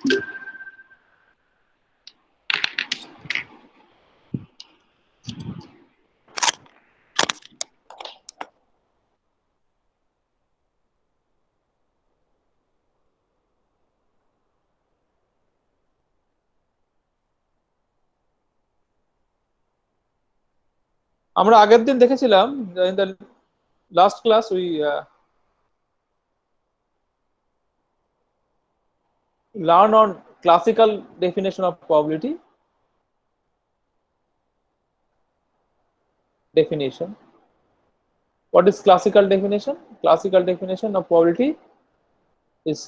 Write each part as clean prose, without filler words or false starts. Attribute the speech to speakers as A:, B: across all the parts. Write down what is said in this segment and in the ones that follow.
A: আমরা আগের দিন দেখেছিলাম in the last class we learn on classical definition of probability definition. What is classical definition? Classical definition of probability is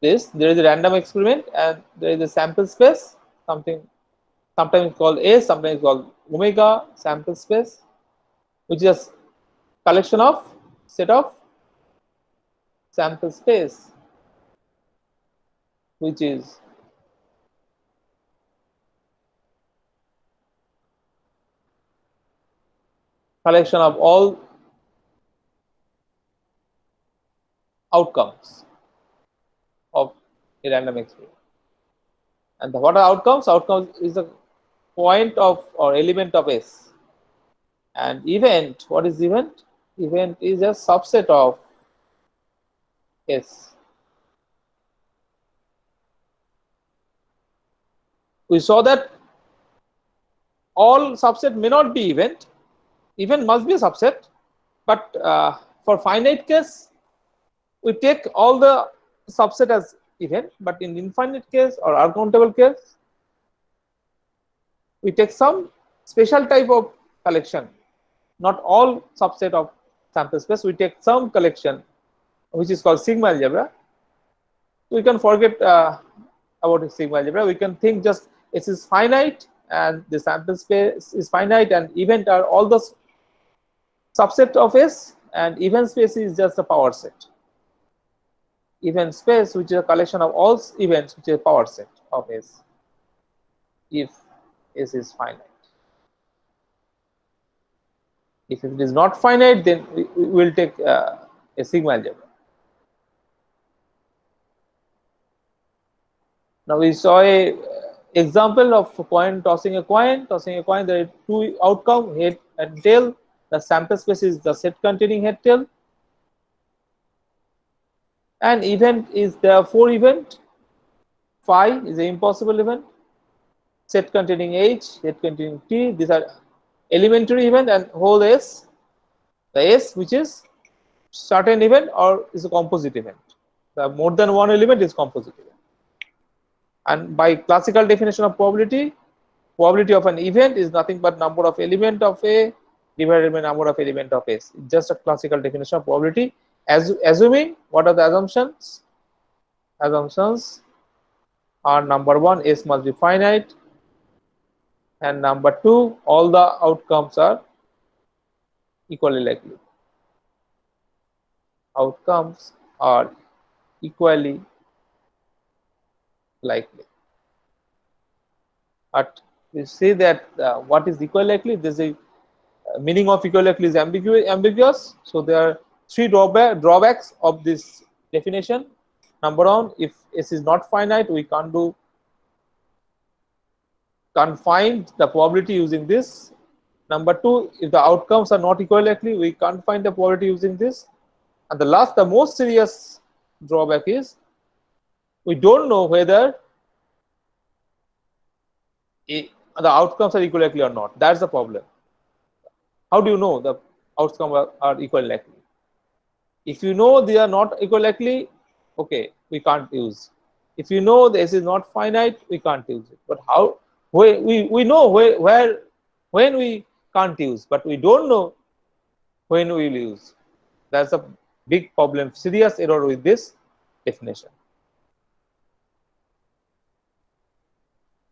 A: this: there is a random experiment and there is a sample space, something sometimes called A, sometimes called omega sample space, which is a collection of set of sample space, which is collection of all outcomes of a random experiment. And what are outcomes? Outcomes is a point of or element of S. And event, what is event? Event is a subset of S. We saw that all subset may not be event. Event must be a subset, but for finite case, we take all the subset as event, but in infinite case or uncountable case, we take some special type of collection, not all subset of sample space. We take some collection which is called sigma algebra. We can forget about sigma algebra. We can think just S is finite and the sample space is finite and event are all the subset of S, and event space is just a power set. Event space, which is a collection of all events, which is a power set of S, if S is finite. If it is not finite, then we will take a sigma algebra. Now we saw a example of coin tossing a coin. Tossing a coin, there are two outcomes, head and tail. The sample space is the set containing head tail. An event is therefore event. Phi is an impossible event. Set containing H, head containing T. These are elementary event, and whole S, the S which is certain event or is a composite event. The more than one element is composite event. And by classical definition of probability, probability of an event is nothing but number of element of A divided by number of element of S. It's just a classical definition of probability. Assuming, what are the assumptions? Assumptions are number one, S must be finite, and number two, all the outcomes are equally likely. Outcomes are equally likely. But we say that what is equally likely? This is meaning of equally likely is ambiguous. So there are three drawbacks of this definition. Number one, if S is not finite, we can't find the probability using this. Number two, if the outcomes are not equally likely, we can't find the probability using this. And the most serious drawback is we don't know whether the outcomes are equally likely or not. That's the problem. How do you know the outcomes are equally likely? If you know they are not equally likely, okay, we can't use. If you know this is not finite, we can't use it. But how? We know where when we can't use, but we don't know when we will use. That's a big problem, serious error with this definition.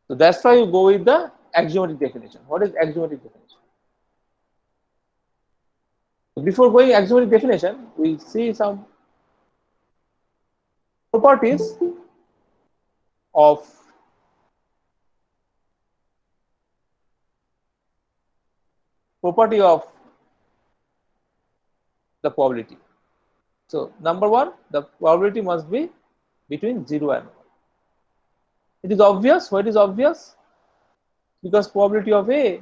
A: So that's why you go with the axiomatic definition. What is axiomatic definition? Before going axiomatic definition, we see some properties of the probability. So number one, the probability must be between 0 and 1. It is obvious. Why it is obvious? Because probability of A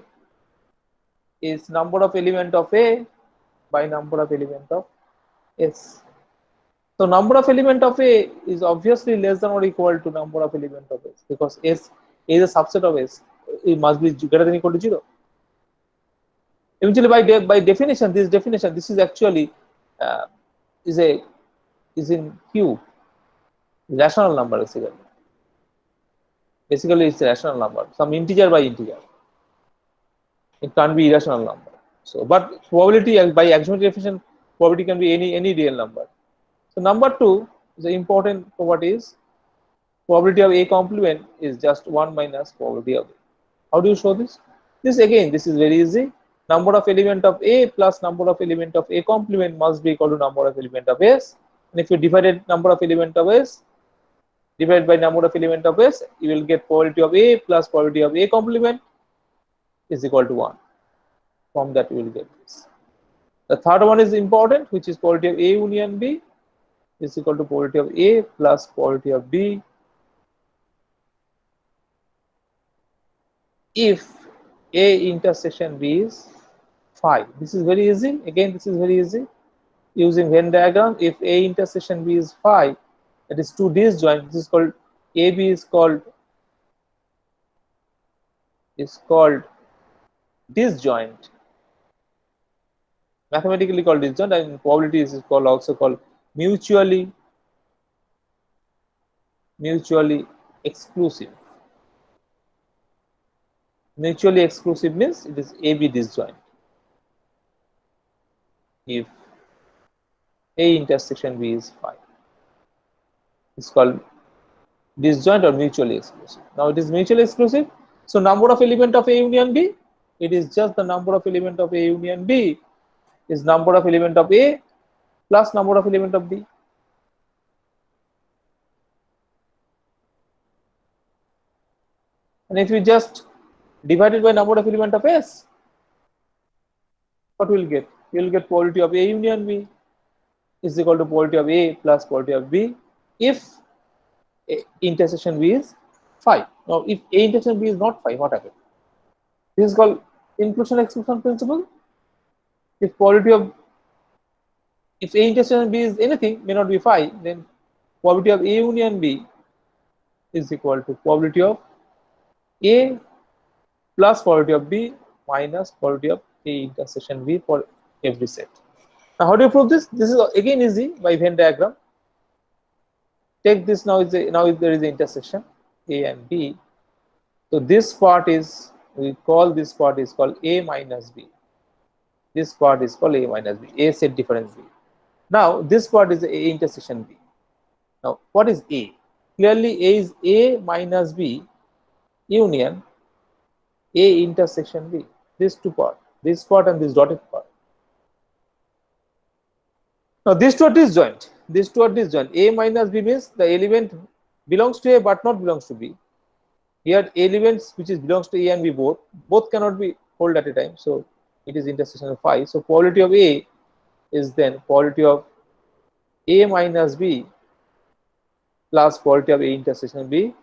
A: is number of element of A by number of element of S. So number of element of A is obviously less than or equal to number of element of S, because S is a subset of S. It must be greater than or equal to 0. Eventually, by definition, this is actually uh, is a is in Q, rational number basically. Basically, it's a rational number, some integer by integer. It can't be irrational number. So, but probability by axiomatic definition, probability can be any real number. So, number 2 is the important property is probability of A complement is just 1 minus probability of A. How do you show this? This is very easy. Number of element of A plus number of element of A complement must be equal to number of element of S. And if you divided number of element of S divided by number of element of S, you will get probability of A plus probability of A complement is equal to 1. From that you will get this. The third one is important, which is probability of A union B is equal to probability of A plus probability of B if A intersection B is phi. This is very easy. Again, this is very easy. Using Venn diagram, if A intersection B is phi, that is two disjoint. This is called AB is called disjoint. Mathematically called disjoint, and probability is called also called mutually exclusive. Mutually exclusive means it is AB disjoint. If A intersection B is phi, it's called disjoint or mutually exclusive. Now it is mutually exclusive. So number of element of A union B, it is just the number of element of A union B is number of element of A plus number of element of B. And if you just divide it by number of element of S, what will get? You will get probability of A union B is equal to probability of A plus probability of B if A intersection B is phi. Now, if A intersection B is not phi, what happens? This is called inclusion exclusion principle. If probability of if A intersection B is anything, may not be phi, then probability of A union B is equal to probability of A plus probability of B minus probability of A intersection B for every set. Now, how do you prove this? This is again easy by Venn diagram. Take this now there is an intersection A and B. So this part is this part is called A minus B. This part is called A minus B. A set difference B. Now this part is A intersection B. Now what is A? Clearly A is A minus B union A intersection B. These two parts, this part and this dotted part. Now these two are disjoint. These two are disjoint. A minus B means the element belongs to A but not belongs to B. Here elements which belongs to A and B both cannot be hold at a time. So it is intersection of phi. So probability of A is then probability of A minus B plus probability of A intersection B.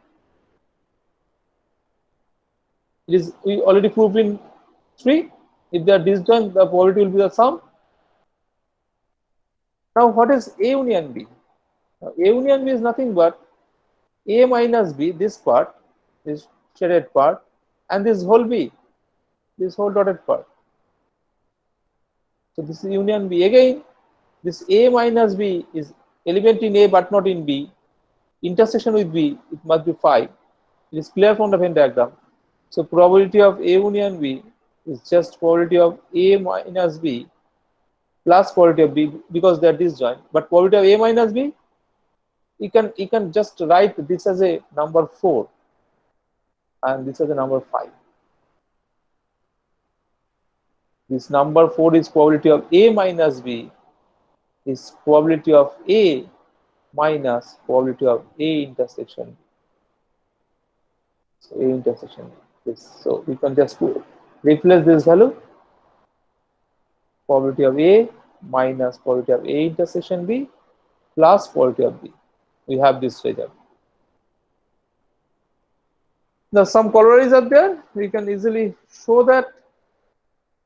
A: It is we already proved in 3. If they are disjoint, the probability will be the sum. Now what is A union B? Now, A union B is nothing but A minus B, this part, this shaded part, and this whole B, this whole dotted part. So this is union B. Again, this A minus B is element in A but not in B. Intersection with B, it must be phi. It is clear from the Venn diagram. So probability of A union B is just probability of A minus B plus probability of B because they are disjoint. But probability of A minus B, you can just write this as a number 4 and this as a number 5. This number 4 is probability of A minus B is probability of A minus probability of A intersection B. So A intersection B. So we can just replace this value, probability of A minus probability of A intersection B plus probability of B. We have this result. Now some corollaries are there. We can easily show that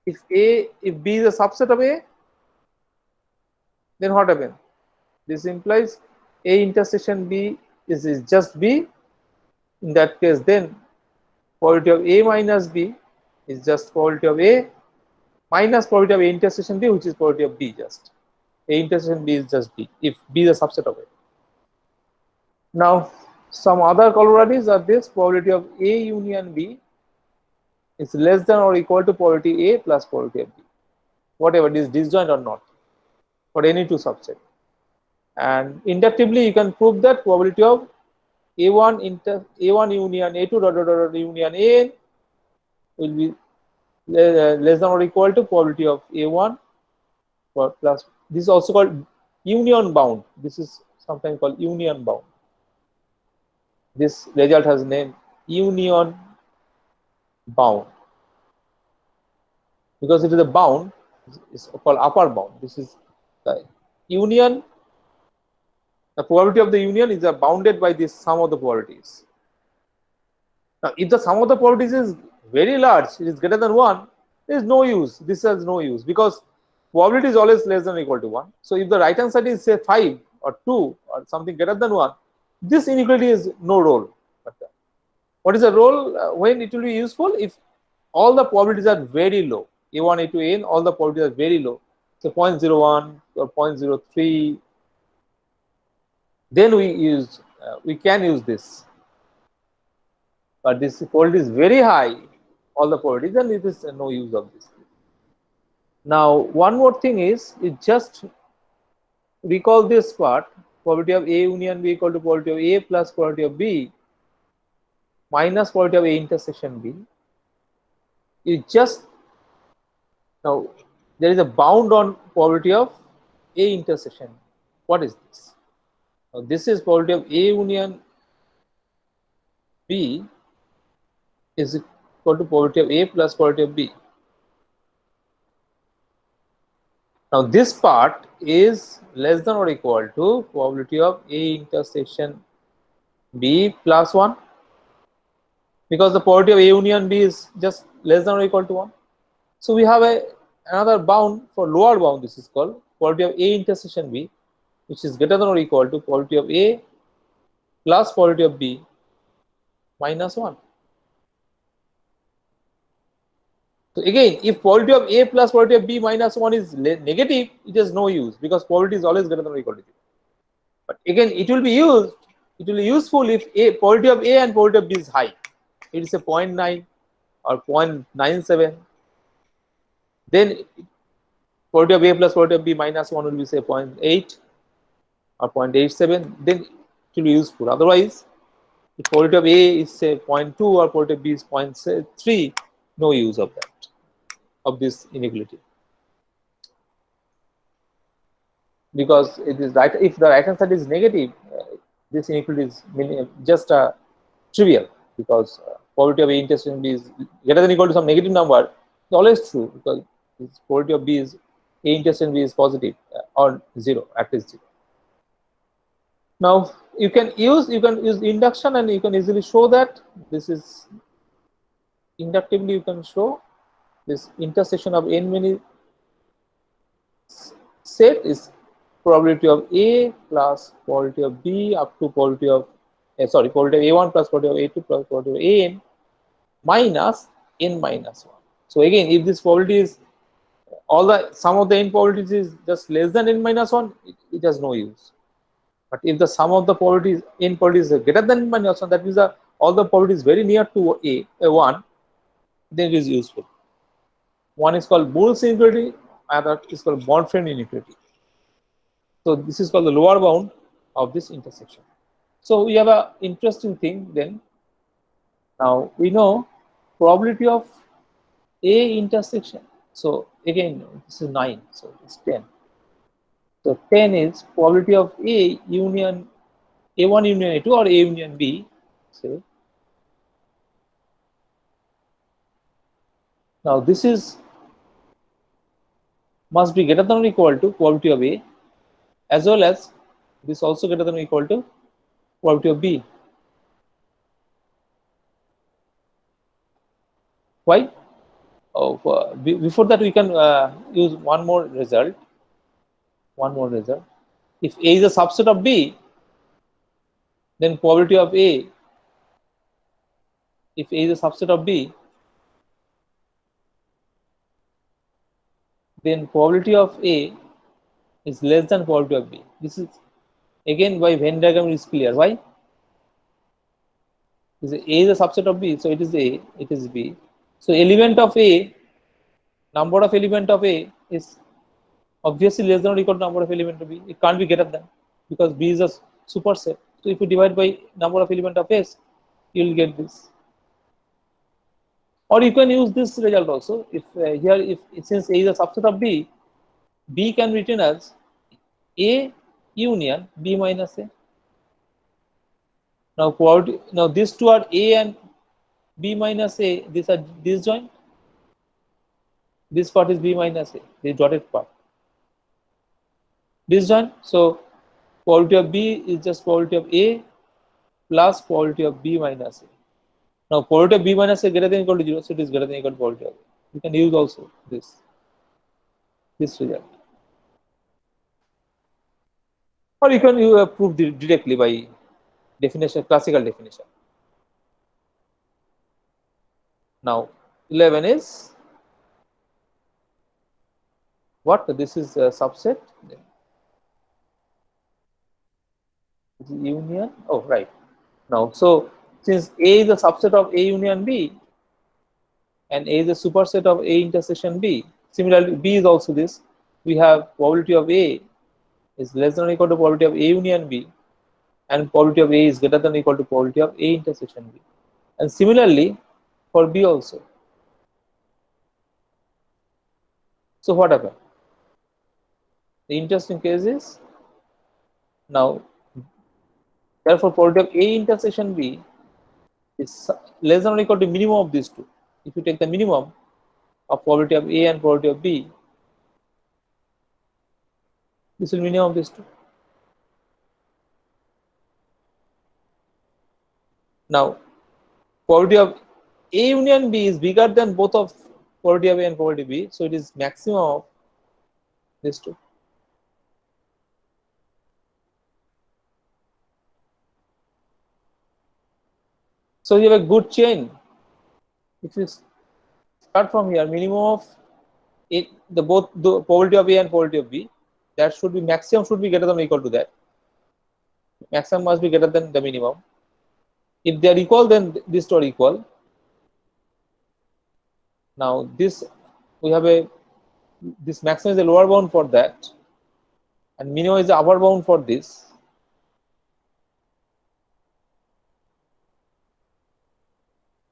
A: if B is a subset of A, then what happens? This implies A intersection B is just B. In that case, then probability of A minus B is just probability of A minus probability of A intersection B, which is probability of B just. A intersection B is just B, if B is a subset of A. Now, some other corollaries are this: probability of A union B is less than or equal to probability A plus probability of B, whatever it is disjoint or not, for any two subset. And inductively, you can prove that probability of A1 union A2 dot union A will be less than or equal to probability of A1 plus. This is also called union bound. This is sometimes called union bound. This result has name union bound because it is a bound. It's called upper bound. This is the union. The probability of the union is bounded by this sum of the probabilities. Now, if the sum of the probabilities is very large, it is greater than 1, there is no use. This has no use because probability is always less than or equal to 1. So, if the right hand side is say 5 or 2 or something greater than 1, this inequality is no role. But what is the role when it will be useful? If all the probabilities are very low, A1, A2, An, all the probabilities are very low, so 0.01 or 0.03, then we can use this. But this probability is very high, all the probabilities, then it is no use of this. Now, one more thing is, you just recall this part: probability of A union B equal to probability of A plus probability of B minus probability of A intersection B. You just now there is a bound on probability of A intersection. What is this? Now, this is probability of A union B is equal to probability of A plus probability of B. Now, this part is less than or equal to probability of A intersection B plus 1, because the probability of A union B is just less than or equal to 1. So, we have another bound for lower bound. This is called probability of A intersection B, which is greater than or equal to probability of A plus probability of B minus 1. So again, if probability of A plus probability of B minus 1 is negative, it has no use because probability is always greater than or equal to 0. But again, it will be useful if probability of A and probability of B is high. It is a 0.9 or 0.97. Then probability of A plus probability of B minus 1 will be say 0.8 or 0.87. Then it will be useful. Otherwise, if probability of A is say 0.2 or probability of B is 0.3, no use of that, of this inequality, because it is right. If the right hand side is negative, this inequality is just trivial, because probability of A intersection B is greater than or equal to some negative number. It's always true because this probability of B is A intersection B is positive or 0, at least 0. Now you can use induction, and you can easily show that this is inductively. You can show this intersection of n many set is probability of A plus probability of B up to probability of probability of A1 plus probability of A2 plus probability of An minus n minus 1. So again, if this probability is all the sum of the n probabilities is just less than n minus 1, it has no use. But if the sum of the probabilities n probabilities is greater than n minus 1, that means that all the probabilities very near to A1, then it is useful. One is called Boole's inequality, other is called Bonfim inequality. So this is called the lower bound of this intersection. So we have an interesting thing then. Now we know probability of A intersection. So again, this is 9, so it's 10. So 10 is probability of A union A1 union A2 or A union B. Say. Now this is must be greater than or equal to probability of A, as well as this also greater than or equal to probability of B. Why? Oh, before that we can use one more result. If A is a subset of B, then probability of A, if A is a subset of B, then probability of A is less than probability of B. This is again by Venn diagram is clear. Why? Is A is a subset of B, so it is A, it is B. So element of A, number of element of A is obviously less than or equal to number of element of B. It can't be greater than, because B is a superset. So if you divide by number of element of S, you will get this. Or you can use this result also. If here, if since A is a subset of B, B can be written as A union B minus A. Now these two are A and B minus A. These are disjoint. This part is B minus A. The dotted part. Disjoint. So probability of B is just probability of A plus probability of B minus A. Now probability of B minus A greater than or equal to 0, so it is greater than or equal to probability of A. You can use also this result. Or you can prove directly by definition, classical definition. Now 11 is what? This is a subset. This is union. Oh, right. Now, so since A is a subset of A union B and A is a superset of A intersection B, similarly B is also this. We have probability of A is less than or equal to probability of A union B, and probability of A is greater than or equal to probability of A intersection B. And similarly for B also. So what happened? The interesting case is now, therefore probability of A intersection B is less than or equal to minimum of these two. If you take the minimum of probability of A and probability of B, this will be minimum of these two. Now, probability of A union B is bigger than both of probability of A and probability B, so it is maximum of these two. So you have a good chain. If you start from here, minimum of both the probability of A and probability of B, that should be maximum should be greater than or equal to that. Maximum must be greater than the minimum. If they are equal, then these two are equal. Now this we have this maximum is the lower bound for that, and minimum is the upper bound for this.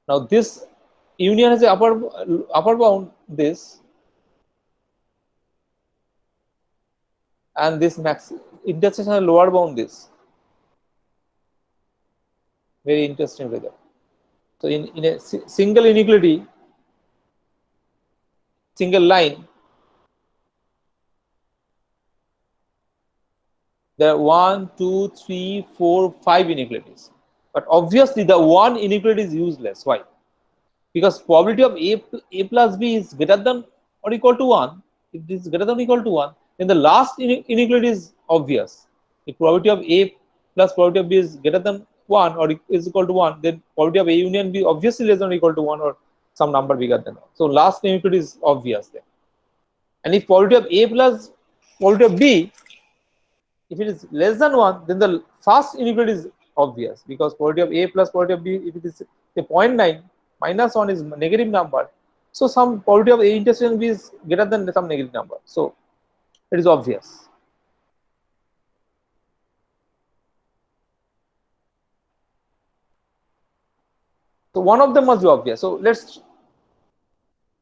A: Now this union has a upper bound this, and this max intersection has a lower bound this. Very interesting result. So in a single inequality, single line, there are 1, 2, 3, 4, 5 inequalities. But obviously the one inequality is useless. Why? Because probability of A plus B is greater than or equal to 1. If this is greater than or equal to 1, then the last inequality is obvious. If probability of A plus probability of B is greater than 1 or is equal to 1, then probability of A union B obviously less than or equal to 1 or some number bigger than 1. So last inequality is obvious then. And if probability of A plus probability of B, if it is less than 1, then the first inequality is obvious, because probability of A plus probability of B, if it is say 0.9, minus 1 is negative number. So some probability of A intersection B is greater than some negative number. So it is obvious. So one of them must be obvious. So let's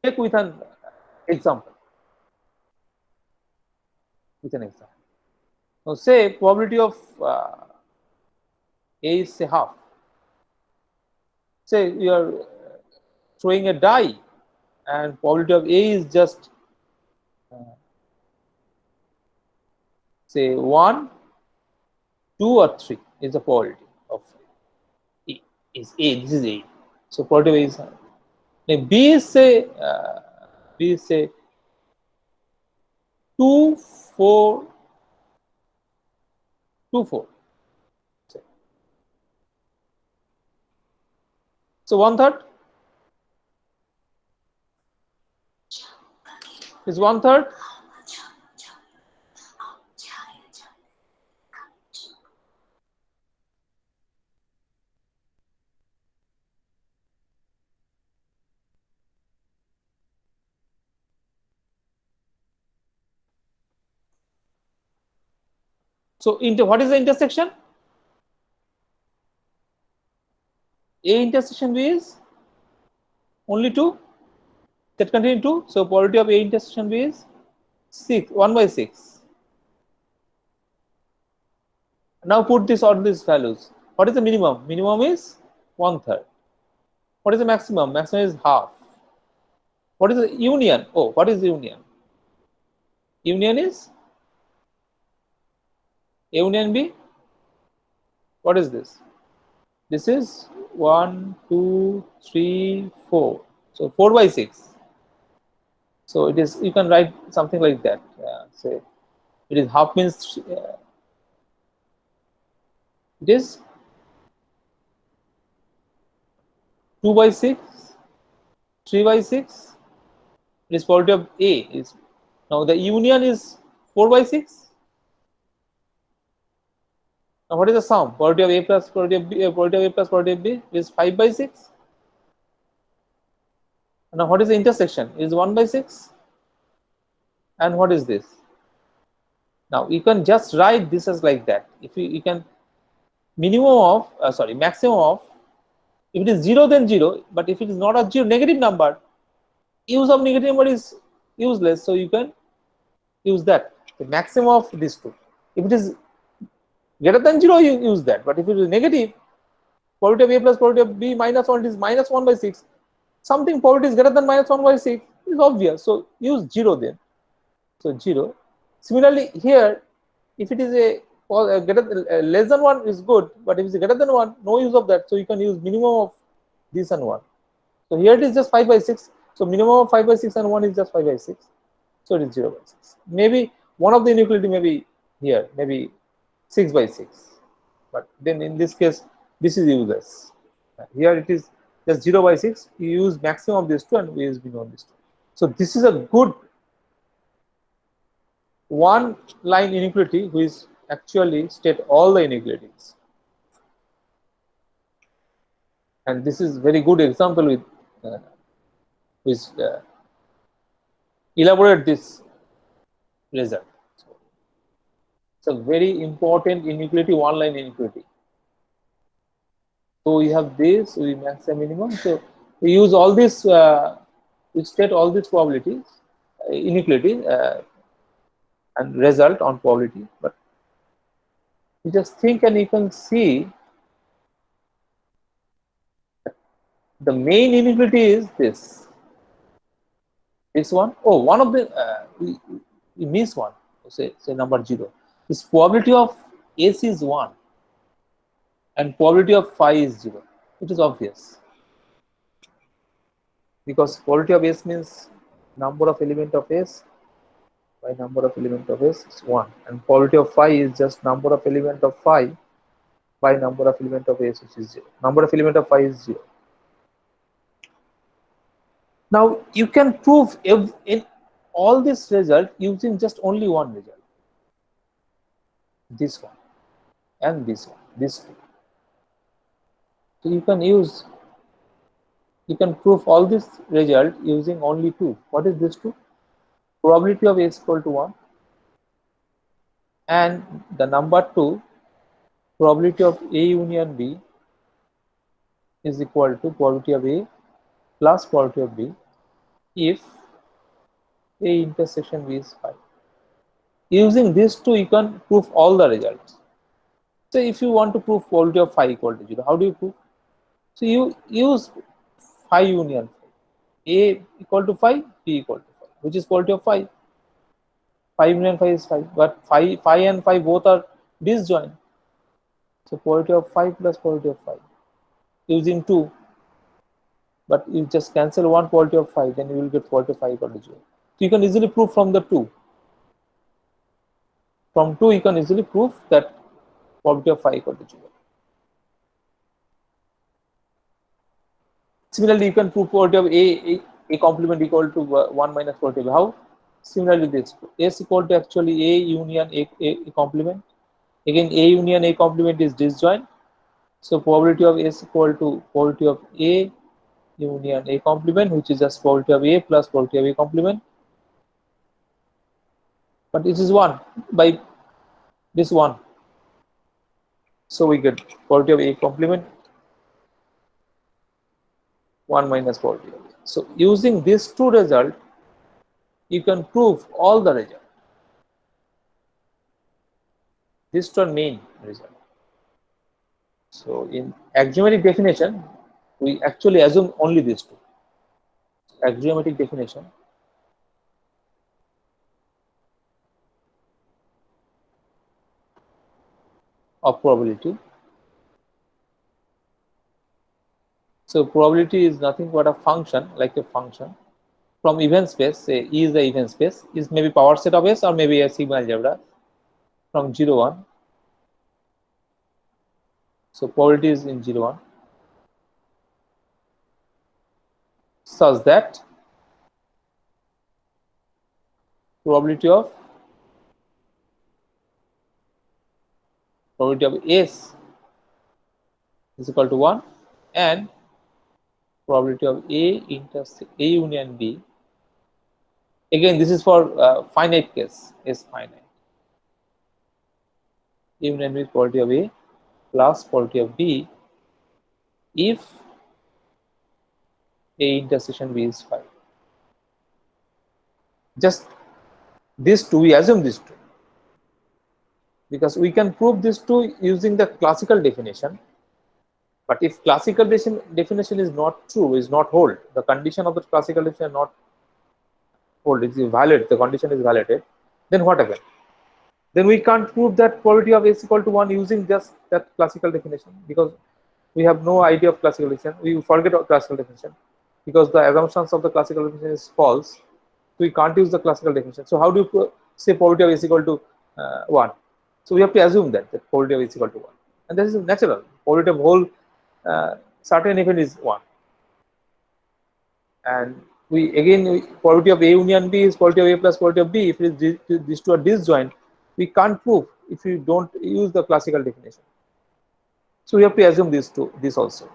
A: check with an example. Now say probability of A is say half. Say you are throwing a die and probability of A is just say 1, 2 or 3 is the probability of A. Is A, this is A. So probability of A is B is say B is say 2 4 2 4. So 1/3 is 1/3. So into what is the intersection? A intersection B is only 2. That contain 2. So probability of A intersection B is 6, 1/6. Now put this all these values. What is the minimum? Minimum is 1/3. What is the maximum? Maximum is half. What is the union? Oh, what is the union? Union is A union B. What is this? This is 1, 2, 3, 4. So 4/6. So it is, you can write something like that. Say it is half means it is 2/6, 3/6. It is probability of A is, now the union is 4/6. Now what is the sum? Probability of A plus probability of B, probability of A plus probability of B is 5/6. Now what is the intersection? It is 1/6. And what is this? Now you can just write this as like that. If you can minimum of maximum of, if it is 0 then 0, but if it is not a 0, negative number, use of negative number is useless, so you can use that, the maximum of these two. If it is greater than 0, you use that, but if it is negative, probability of A plus probability of B minus 1 is minus 1/6. Something probability is greater than minus 1/6 is obvious, so use 0 then. So 0. Similarly here, if it is a less than 1 is good, but if it is greater than 1, no use of that, so you can use minimum of this and 1. So here it is just 5/6. So minimum of 5/6 and 1 is just 5/6. So it is 0/6. Maybe one of the inequality may be here, maybe 6/6. But then in this case, this is useless. Here it is just 0/6. You use maximum of these two and we use minimum of these two. So this is a good one line inequality which actually state all the inequalities. And this is very good example with which elaborate this result. It's a very important inequality, one line inequality. So we have this, we max and minimum. So we use all this, we state all these probabilities, inequality, and result on probability. But you just think and you can see the main inequality is this. This one, oh, one of the, we miss one, say number 0. This probability of S is 1 and probability of phi is 0. It is obvious. Because probability of S means number of element of S by number of element of S is 1, and probability of phi is just number of element of phi by number of element of S, which is 0. Number of element of phi is 0. Now you can prove in all this result using just only one result, this one and this one, this two. So you can prove all this result using only two. What is this two? Probability of A is equal to 1 and the number 2, probability of A union B is equal to probability of A plus probability of B if A intersection B is 5. Using these two, you can prove all the results. So if you want to prove probability of phi equal to 0, how do you prove? So you use phi union phi. A equal to phi, B equal to phi, which is probability of phi. Phi union phi is phi, but phi and phi both are disjoint. So probability of phi plus probability of phi using 2. but you just cancel one probability of 5, then you will get probability of 5 equal to 0. So you can easily prove from the 2. From 2 you can easily prove that probability of 5 equal to 0. Similarly, you can prove probability of a complement equal to 1 minus probability of how? Similarly, this S equal to actually A union a complement. Again, A union A complement is disjoint. So probability of S equal to probability of A union A complement, which is just probability of A plus probability of A complement. But this is 1 by this 1. So we get probability of A complement 1 minus probability of A. So using these two results, you can prove all the results. These two are main results. So in axiomatic definition, we actually assume only these two. Axiomatic definition of probability. So probability is nothing but a function, like a function from event space. Say E is the event space, is maybe power set of S or maybe a sigma algebra from 0, 1. So probability is in 0, 1 such that probability of S is equal to 1 and probability of A union B. Again, this is for finite case, S finite. A union B is probability of A plus probability of B if A intersection B is 5. Just these two, we assume these two, because we can prove these two using the classical definition. But if classical definition is not true, is not hold, the condition of the classical definition not hold, is valid, the condition is validated, then what happens? Then we can't prove that probability of S equal to 1 using just that classical definition, because we have no idea of classical definition. We forget our classical definition because the assumptions of the classical definition is false. We can't use the classical definition. So how do you say probability of S equal to 1? So we have to assume that probability of S equal to 1, and this is natural. Probability of whole certain event is 1, and probability of A union B is probability of A plus probability of B. If these two are disjoint, we can't prove if you don't use the classical definition. So we have to assume this also.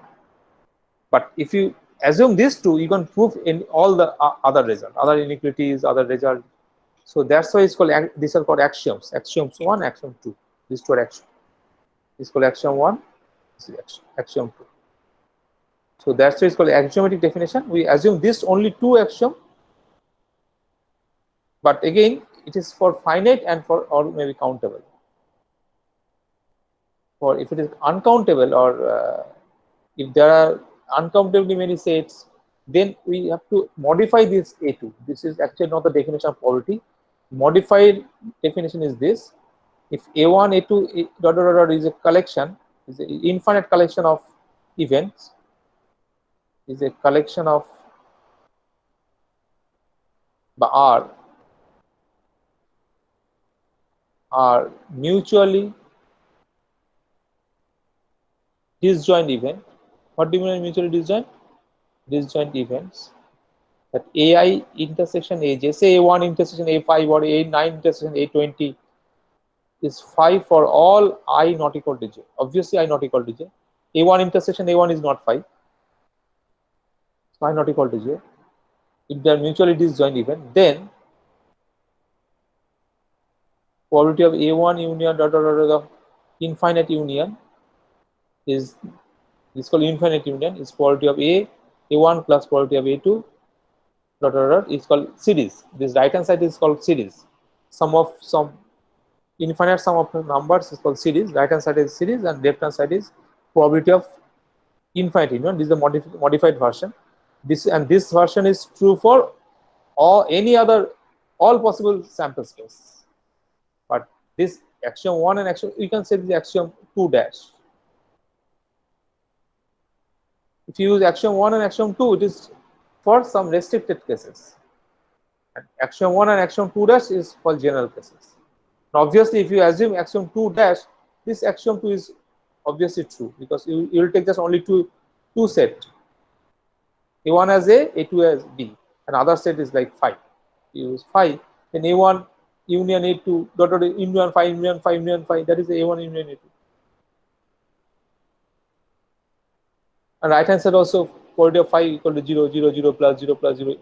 A: But if you assume these two, you can prove in all the other result, other inequalities, other result. So that's why it's called, these are called axioms. Axioms 1, axiom 2. These two are axioms. It's called axiom 1, this is axiom 2. So that's why it's called axiomatic definition. We assume this only two axiom, but again it is for finite and for or maybe countable. For if it is uncountable or if there are uncountably many sets, then we have to modify this A2. This is actually not the definition of probability. Modified definition is this: if A1, A2, dot dot dot is a collection, is an infinite collection of events, is a collection of R are mutually disjoint event. What do you mean mutually disjoint? Disjoint events that AI intersection AJ, say A1 intersection A5 or A9 intersection A20 is 5 for all I not equal to J. Obviously, I not equal to J. A1 intersection A1 is not 5. So I not equal to J. If they are mutually disjoint event, then probability of A1 union dot dot dot of infinite union is called infinite union is probability of A1 plus probability of A2 dot dot dot is called series. This right hand side is called series. Sum of some infinite sum of numbers is called series. Right hand side is series and left hand side is probability of infinite union. This is the modified version. This version is true for all possible sample space. But this axiom 1 and axiom, you can say the axiom 2 dash. If you use axiom 1 and axiom 2, it is for some restricted cases. And axiom 1 and axiom 2 dash is for general cases. Now, obviously, if you assume axiom 2 dash, this axiom 2 is obviously true because you will take just only two set. A1 as A2 as B. Another set is like phi. You use phi, then A1 union A2, dot dot union phi, union phi, union phi. That is A1 union A2. And right hand side also probability of phi equal to 0, 0, 0 plus 0 plus 0.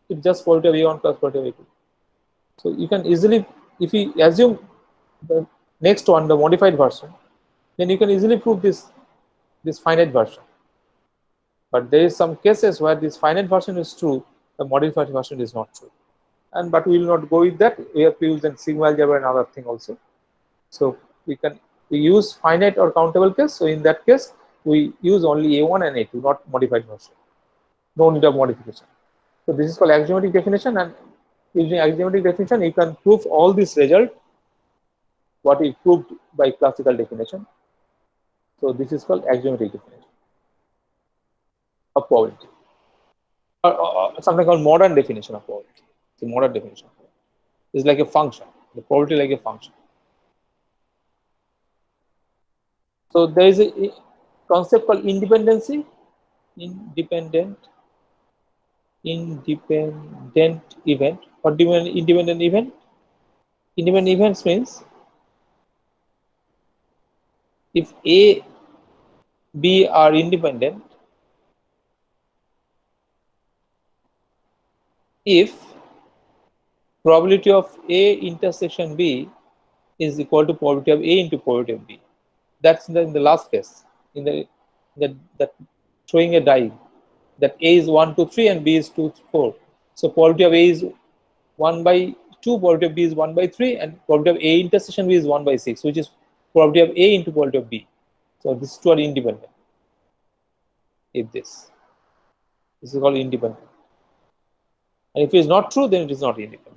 A: It's just probability of A1 plus probability of A2. So you can easily, if you assume the next one, the modified version, then you can easily prove this finite version. But there is some cases where this finite version is true, the modified version is not true. And but we will not go with that. We have to use then sigma algebra and other thing also. So we use finite or countable case. So in that case, we use only A1 and A2, not modified version. No need of modification. So this is called axiomatic definition, and using axiomatic definition, you can prove all this result what we proved by classical definition. So this is called axiomatic definition of probability, or something called modern definition of probability. The modern definition is like a function. The probability like a function. So there is a concept called independency. Independent event. What do you mean independent event? Independent events means if A, B are independent, if probability of A intersection B is equal to probability of A into probability of B. That's in the last case. In that showing a die that A is 1, 2, 3 and B is 2, 4. So probability of A is 1 by 2, probability of B is 1 by 3, and probability of A intersection B is 1 by 6, which is probability of A into probability of B. So these two are independent. If this is called independent. And if it is not true, then it is not independent.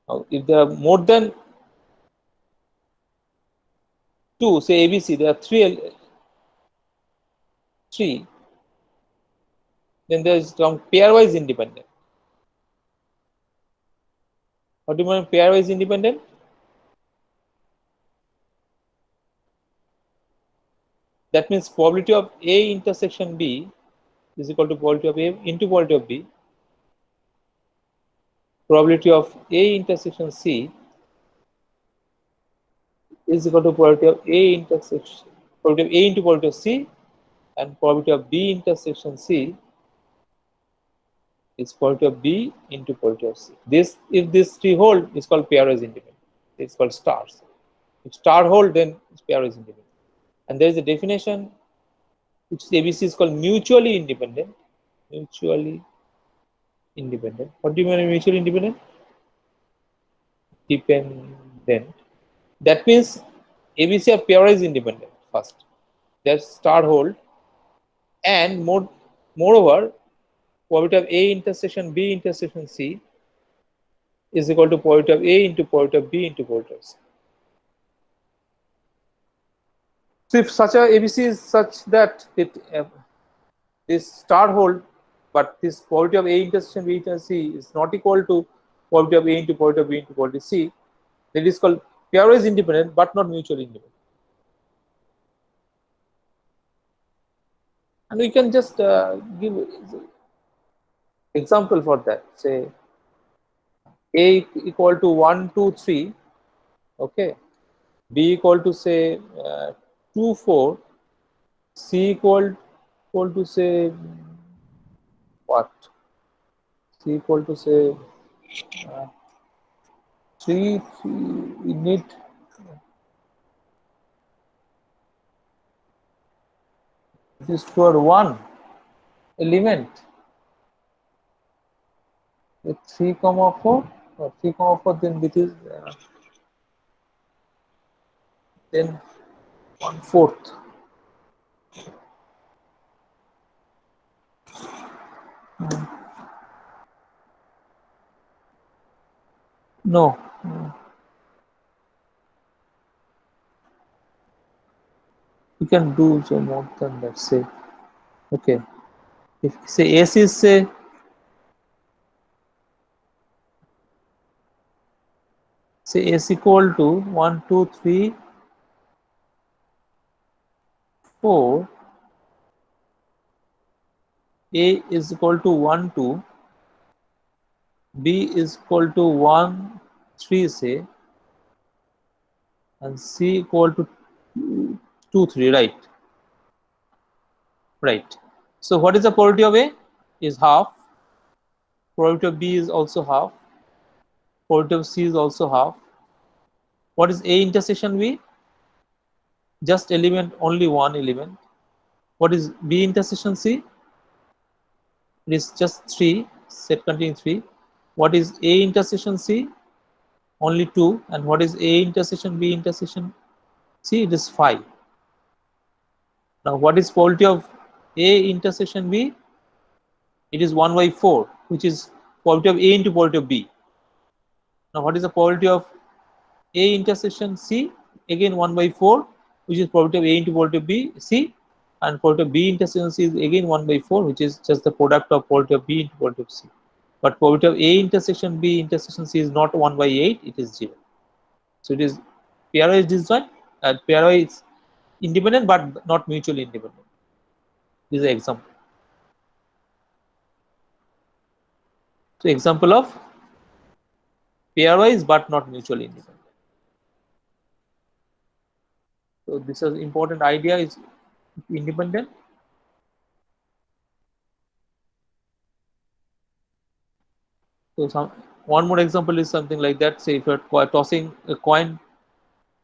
A: Now, if there are more than two, say ABC, there are three, then there is term pairwise independent. What do you mean pairwise independent? That means probability of A intersection B is equal to probability of A into probability of B. Probability of A intersection C is equal to probability of A intersection probability of A into probability of C, and probability of B intersection C is probability of B into probability of C. This, if this three hold, is called pairwise independent. It's called stars. If star hold, then it's pairwise independent. And there is a definition which ABC is called mutually independent. Mutually independent. What do you mean by mutually independent? Dependent. That means ABC are pairwise independent first. That's star hold, and moreover, probability of A intersection B intersection C is equal to probability of A into probability of B into probability of C. So if such a ABC is such that this star hold, but this probability of A intersection B intersection C is not equal to probability of A into probability of B into probability of C, that is called pairwise independent but not mutually independent. And we can just give example for that. Say A equal to 1, 2, 3, okay. B equal to say 2, 4, C equal to say what? C equal to say 3, 3, we need this for one element. 3, 4, or 3, 4, then this is then 1/4. No. You can do so more than that, say Okay, if say S is say S equal to 1 2 3 4, A is equal to 1 2, B is equal to 1 3 say, and C equal to 2 3, right? Right. So what is the probability of A? Is half. Probability of B is also half. Probability of C is also half. What is A intersection B? Just element, only one element. What is B intersection C? It is just 3, set containing 3. What is A intersection C? Only 2. And what is A intersection B intersection C? It is 5. Now what is probability of A intersection B? It is 1 by 4, which is probability of A into probability of B. Now what is the probability of A intersection C? Again 1 by 4, which is probability of A into probability of B C, and probability of B intersection C is again 1 by 4, which is just the product of probability of B into probability of C. But probability of A intersection B intersection C is not 1 by 8, it is 0. So it is pairwise disjoint, and pairwise independent but not mutually independent. This is an example. So example of pairwise but not mutually independent. So this is important idea is independent. So some one more example is something like that. Say if you are tossing a coin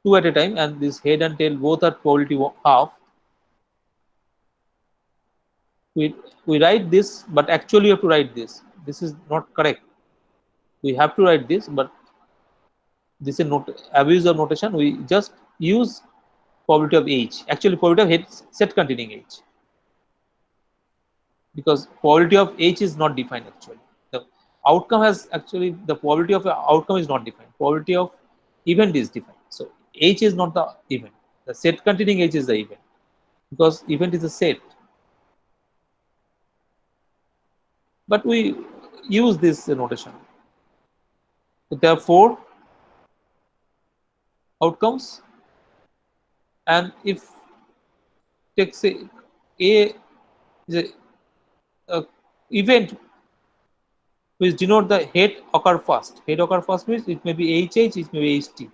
A: two at a time, and this head and tail both are probability half. We we write this, but actually you have to write this. This is not correct. We have to write this, but this is not abuse of notation. We just use probability of H. Actually, probability of head set containing H, because probability of H is not defined actually. The outcome has actually the probability of outcome is not defined. Probability of event is defined. So H is not the event. The set containing H is the event, because event is a set. But we use this notation. So there are 4 outcomes, and if take say A is a event which denote the head occur first. Head occur first means it may be HH, it may be HT.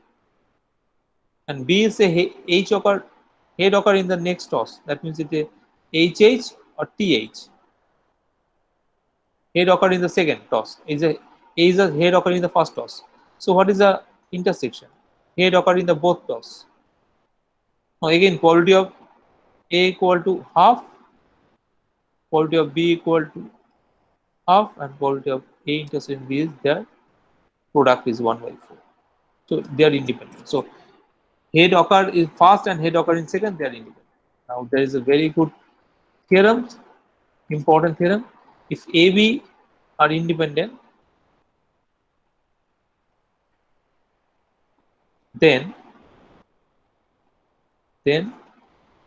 A: And B is a H occur, head occur in the next toss. That means it is HH or TH. Head occur in the second toss. Is a head occur in the first toss. So what is the intersection? Head occur in the both toss. Now again probability of A equal to half, probability of B equal to half, and probability of A intersection B is their product is 1 by 4. So they are independent. So head occur in first and head occur in second, they are independent. Now there is a very good theorem, important theorem. If AB are independent, then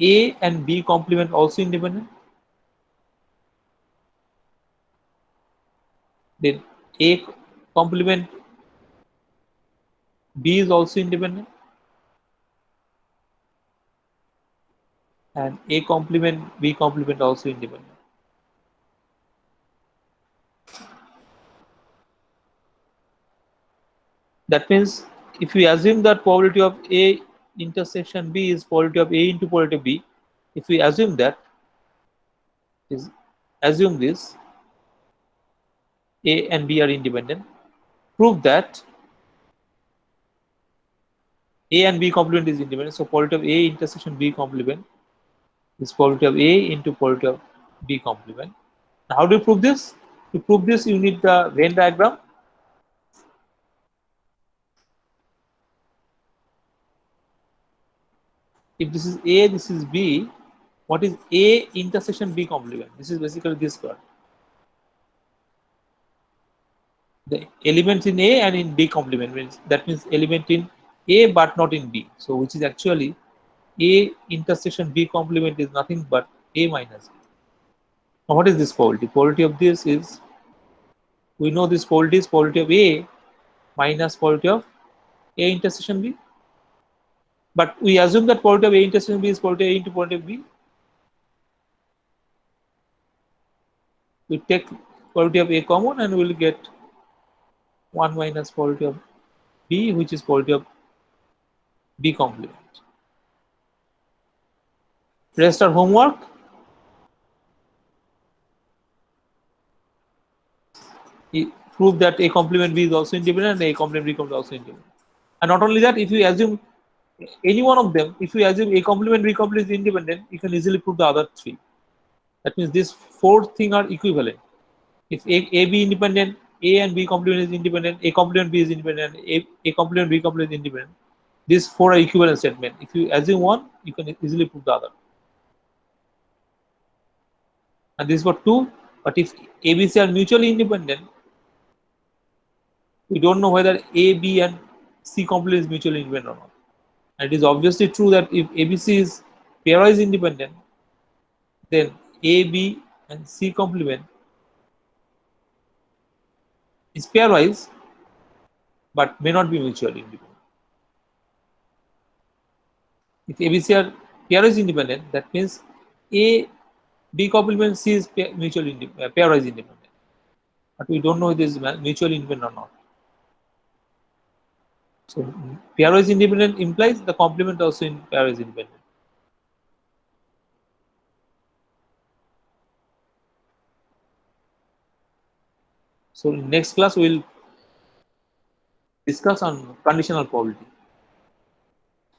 A: A and B complement also independent. Then A complement B is also independent, and A complement B complement also independent. That means if we assume that probability of A intersection B is probability of A into probability of B, if we assume that is assume this A and B are independent, prove that A and B complement is independent. So probability of A intersection B complement is probability of A into probability of B complement. Now, how do you prove this? To prove this, you need the Venn diagram. If this is A, this is B, what is A intersection B complement? This is basically this part. The elements in A and in B complement means that means element in A but not in B. So which is actually A intersection B complement is nothing but A minus B. Now, what is this probability? Probability of this is, we know this probability is probability of A minus probability of A intersection B. But we assume that probability of A intersection B is probability of A into probability of B. We take probability of A common and we will get 1 minus probability of B, which is probability of B complement. Rest are homework. Prove that A complement B is also independent and A complement B complement is also independent. And not only that, if you assume any one of them, if you assume A complement B complement is independent, you can easily prove the other three. That means these four things are equivalent. If A B independent, A and B complement is independent, A complement B is independent, A complement B complement is independent. These four are equivalent statement. If you assume one, you can easily prove the other. And this is for two. But if A, B, C are mutually independent, we don't know whether A, B, and C complement is mutually independent or not. And it is obviously true that if ABC is pairwise independent, then A, B, and C complement is pairwise but may not be mutually independent. If ABC are pairwise independent, that means A, B complement C is mutually pairwise independent. But we don't know if it is mutually independent or not. So pairwise independent implies the complement also in pairwise independent. So in next class we will discuss on conditional probability.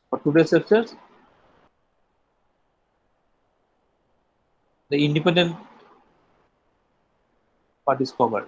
A: For today's lecture, the independent part is covered.